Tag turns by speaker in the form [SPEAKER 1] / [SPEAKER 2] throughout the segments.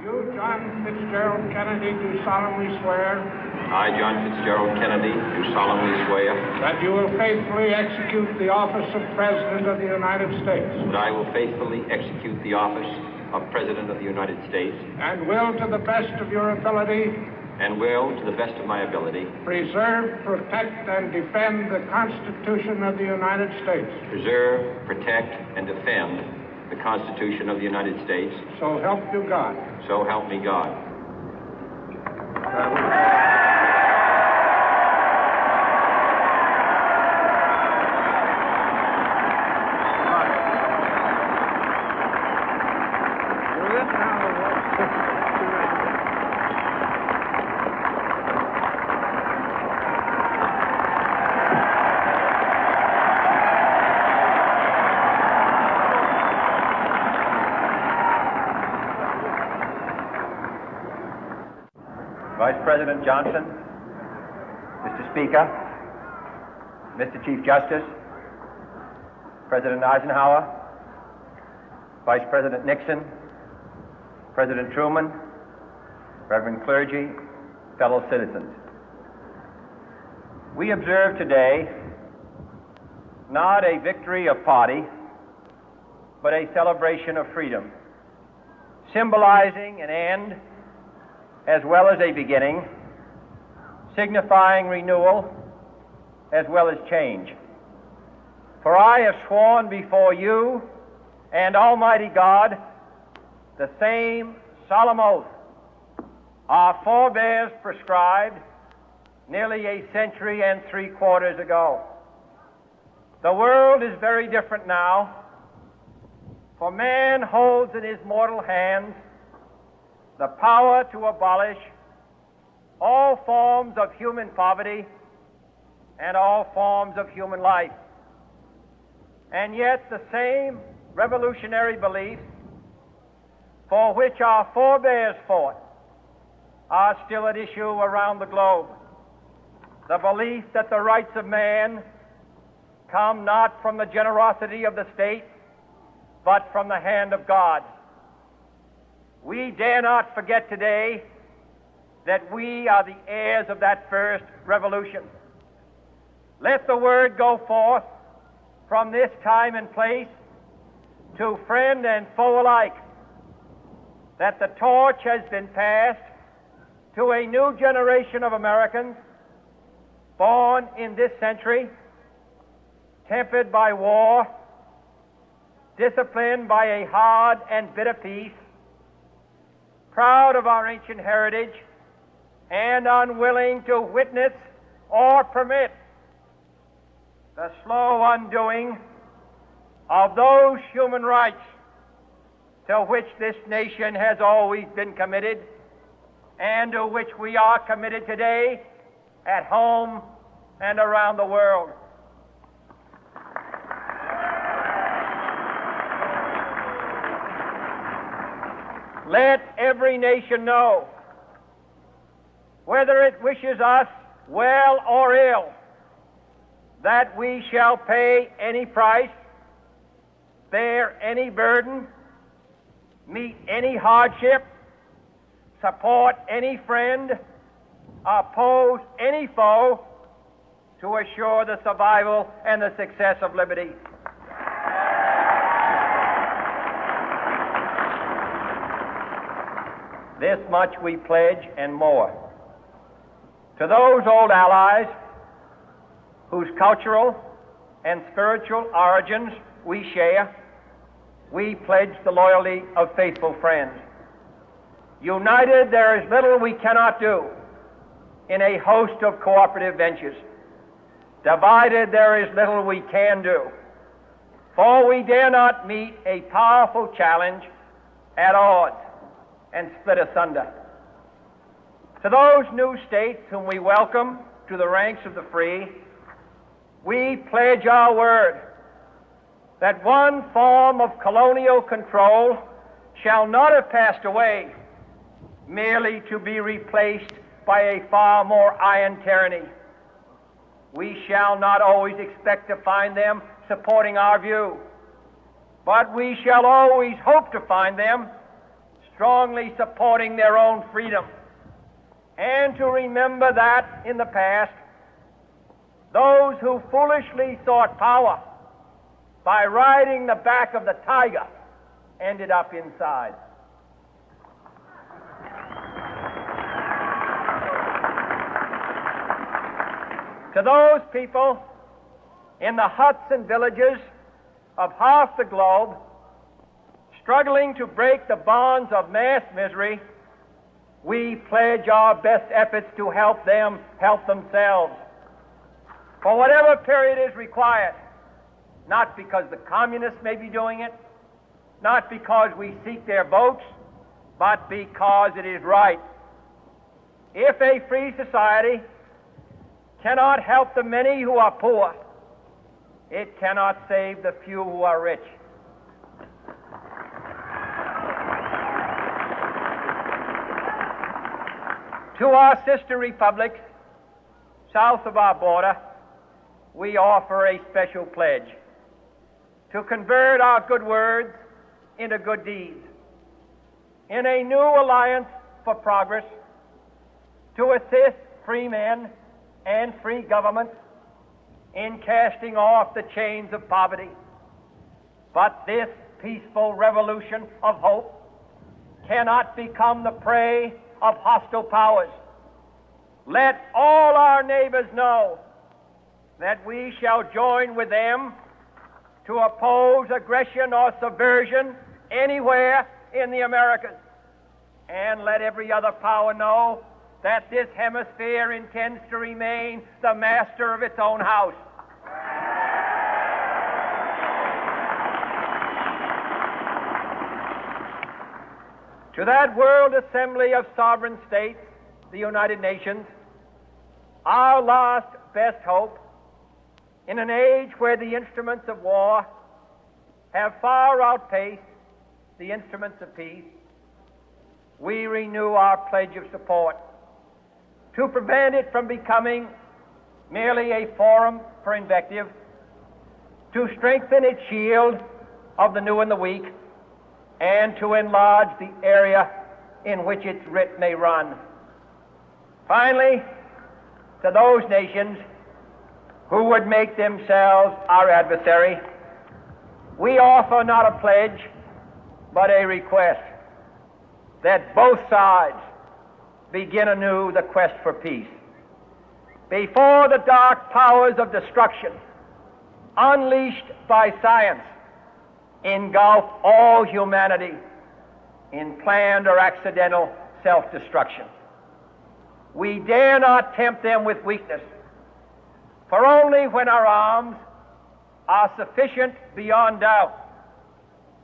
[SPEAKER 1] You, John Fitzgerald Kennedy, do solemnly swear.
[SPEAKER 2] I, John Fitzgerald Kennedy, do solemnly swear.
[SPEAKER 1] That you will faithfully execute the office of President of the United States.
[SPEAKER 2] That I will faithfully execute the office of President of the United States.
[SPEAKER 1] And will, to the best of your ability.
[SPEAKER 2] And will, to the best of my ability.
[SPEAKER 1] Preserve, protect, and defend the Constitution of the United States.
[SPEAKER 2] Preserve, protect, and defend the Constitution of the United States.
[SPEAKER 1] So help you God.
[SPEAKER 2] So help me God.
[SPEAKER 3] Vice President Johnson, Mr. Speaker, Mr. Chief Justice, President Eisenhower, Vice President Nixon, President Truman, Reverend clergy, fellow citizens. We observe today not a victory of party, but a celebration of freedom, symbolizing an end as well as a beginning, signifying renewal as well as change. For I have sworn before you and Almighty God the same solemn oath our forebears prescribed nearly a century and 3/4 ago. The world is very different now, for man holds in his mortal hands the power to abolish all forms of human poverty and all forms of human life. And yet the same revolutionary beliefs for which our forebears fought are still at issue around the globe. The belief that the rights of man come not from the generosity of the state, but from the hand of God. We dare not forget today that we are the heirs of that first revolution. Let the word go forth from this time and place to friend and foe alike that the torch has been passed to a new generation of Americans born in this century, tempered by war, disciplined by a hard and bitter peace, proud of our ancient heritage, and unwilling to witness or permit the slow undoing of those human rights to which this nation has always been committed and to which we are committed today at home and around the world. Let every nation know, whether it wishes us well or ill, that we shall pay any price, bear any burden, meet any hardship, support any friend, oppose any foe to assure the survival and the success of liberty. This much we pledge and more. To those old allies whose cultural and spiritual origins we share, we pledge the loyalty of faithful friends. United, there is little we cannot do in a host of cooperative ventures. Divided, there is little we can do, for we dare not meet a powerful challenge at odds and split asunder. To those new states whom we welcome to the ranks of the free, we pledge our word that one form of colonial control shall not have passed away, merely to be replaced by a far more iron tyranny. We shall not always expect to find them supporting our view, but we shall always hope to find them strongly supporting their own freedom, and to remember that in the past, those who foolishly sought power by riding the back of the tiger ended up inside. To those people in the huts and villages of half the globe struggling to break the bonds of mass misery, we pledge our best efforts to help them help themselves for whatever period is required, not because the communists may be doing it, not because we seek their votes, but because it is right. If a free society cannot help the many who are poor, it cannot save the few who are rich. To our sister republics south of our border, we offer a special pledge to convert our good words into good deeds, in a new alliance for progress, to assist free men and free governments in casting off the chains of poverty. But this peaceful revolution of hope cannot become the prey of hostile powers. Let all our neighbors know that we shall join with them to oppose aggression or subversion anywhere in the Americas. And let every other power know that this hemisphere intends to remain the master of its own house. To that World Assembly of Sovereign States, the United Nations, our last best hope, in an age where the instruments of war have far outpaced the instruments of peace, we renew our pledge of support to prevent it from becoming merely a forum for invective, to strengthen its shield of the new and the weak, and to enlarge the area in which its writ may run. Finally, to those nations who would make themselves our adversary, we offer not a pledge, but a request that both sides begin anew the quest for peace. Before the dark powers of destruction, unleashed by science, engulf all humanity in planned or accidental self-destruction, we dare not tempt them with weakness, for only when our arms are sufficient beyond doubt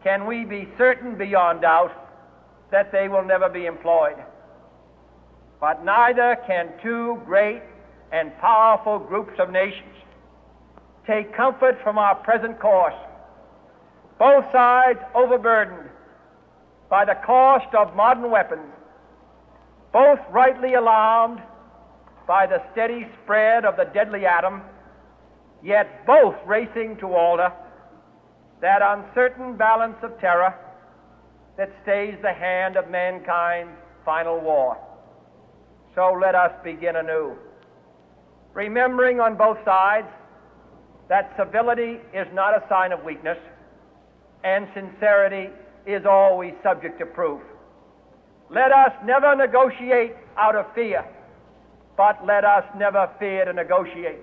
[SPEAKER 3] can we be certain beyond doubt that they will never be employed. But neither can two great and powerful groups of nations take comfort from our present course, both sides overburdened by the cost of modern weapons, both rightly alarmed by the steady spread of the deadly atom, yet both racing to alter that uncertain balance of terror that stays the hand of mankind's final war. So let us begin anew, remembering on both sides that civility is not a sign of weakness, and sincerity is always subject to proof. Let us never negotiate out of fear, but let us never fear to negotiate.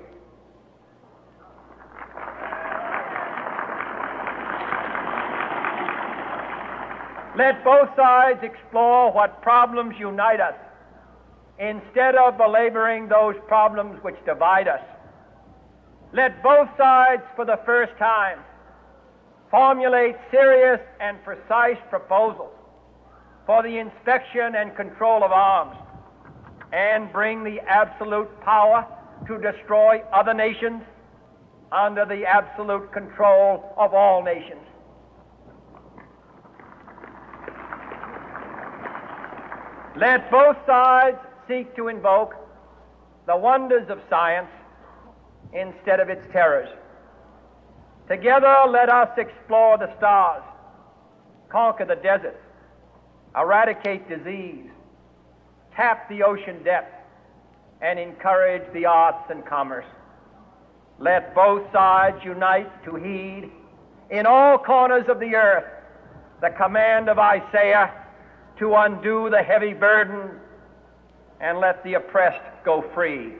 [SPEAKER 3] Let both sides explore what problems unite us, instead of belaboring those problems which divide us. Let both sides, for the first time, formulate serious and precise proposals for the inspection and control of arms, and bring the absolute power to destroy other nations under the absolute control of all nations. Let both sides seek to invoke the wonders of science instead of its terrors. Together, let us explore the stars, conquer the deserts, eradicate disease, tap the ocean depth, and encourage the arts and commerce. Let both sides unite to heed in all corners of the earth the command of Isaiah to undo the heavy burden and let the oppressed go free.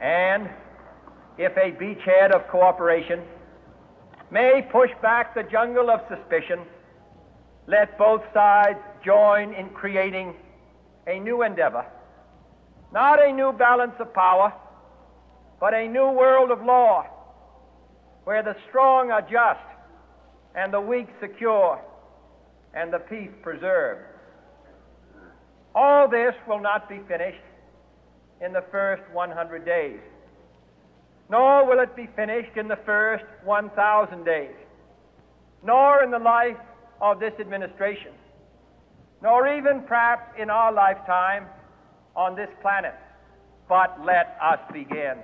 [SPEAKER 3] And if a beachhead of cooperation may push back the jungle of suspicion, let both sides join in creating a new endeavor, not a new balance of power, but a new world of law, where the strong are just and the weak secure and the peace preserved. All this will not be finished in the first 100 days, nor will it be finished in the first 1,000 days, nor in the life of this administration, nor even perhaps in our lifetime on this planet. But let us begin.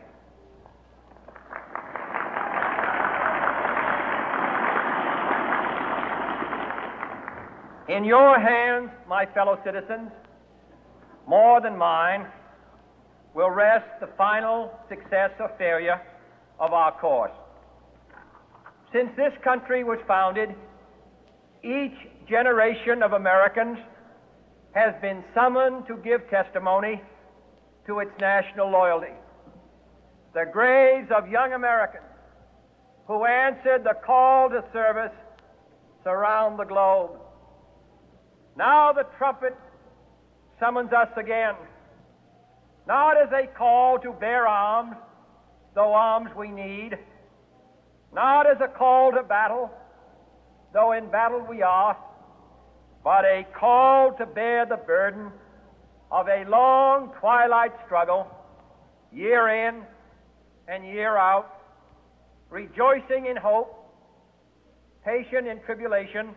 [SPEAKER 3] In your hands, my fellow citizens, more than mine, will rest the final success or failure of our course. Since this country was founded, each generation of Americans has been summoned to give testimony to its national loyalty. The graves of young Americans who answered the call to service surround the globe. Now the trumpet summons us again, not as a call to bear arms, though arms we need, not as a call to battle, though in battle we are, but a call to bear the burden of a long twilight struggle, year in and year out, rejoicing in hope, patient in tribulation,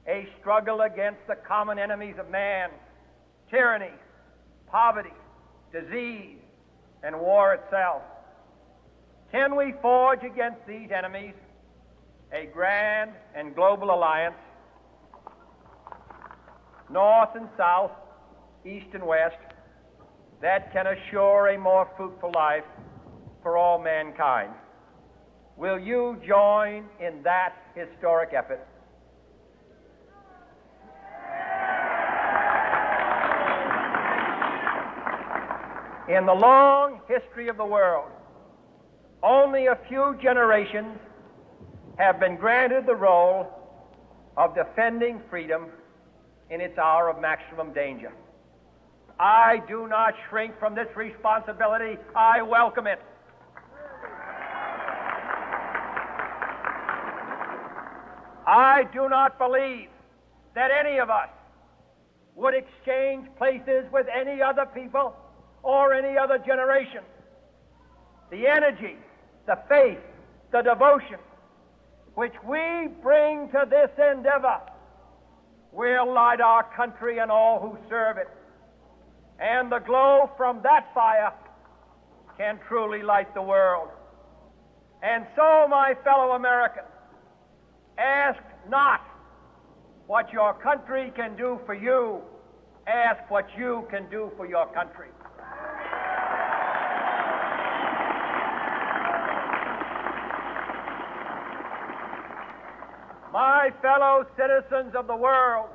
[SPEAKER 3] a struggle against the common enemies of man, tyranny, poverty, disease, and war itself. Can we forge against these enemies a grand and global alliance, north and south, east and west, that can assure a more fruitful life for all mankind? Will you join in that historic effort? In the long history of the world, only a few generations have been granted the role of defending freedom in its hour of maximum danger. I do not shrink from this responsibility. I welcome it. I do not believe that any of us would exchange places with any other people or any other generation. The energy, the faith, the devotion which we bring to this endeavor will light our country and all who serve it. And the glow from that fire can truly light the world. And so, my fellow Americans, ask not what your country can do for you. Ask what you can do for your country. My fellow citizens of the world,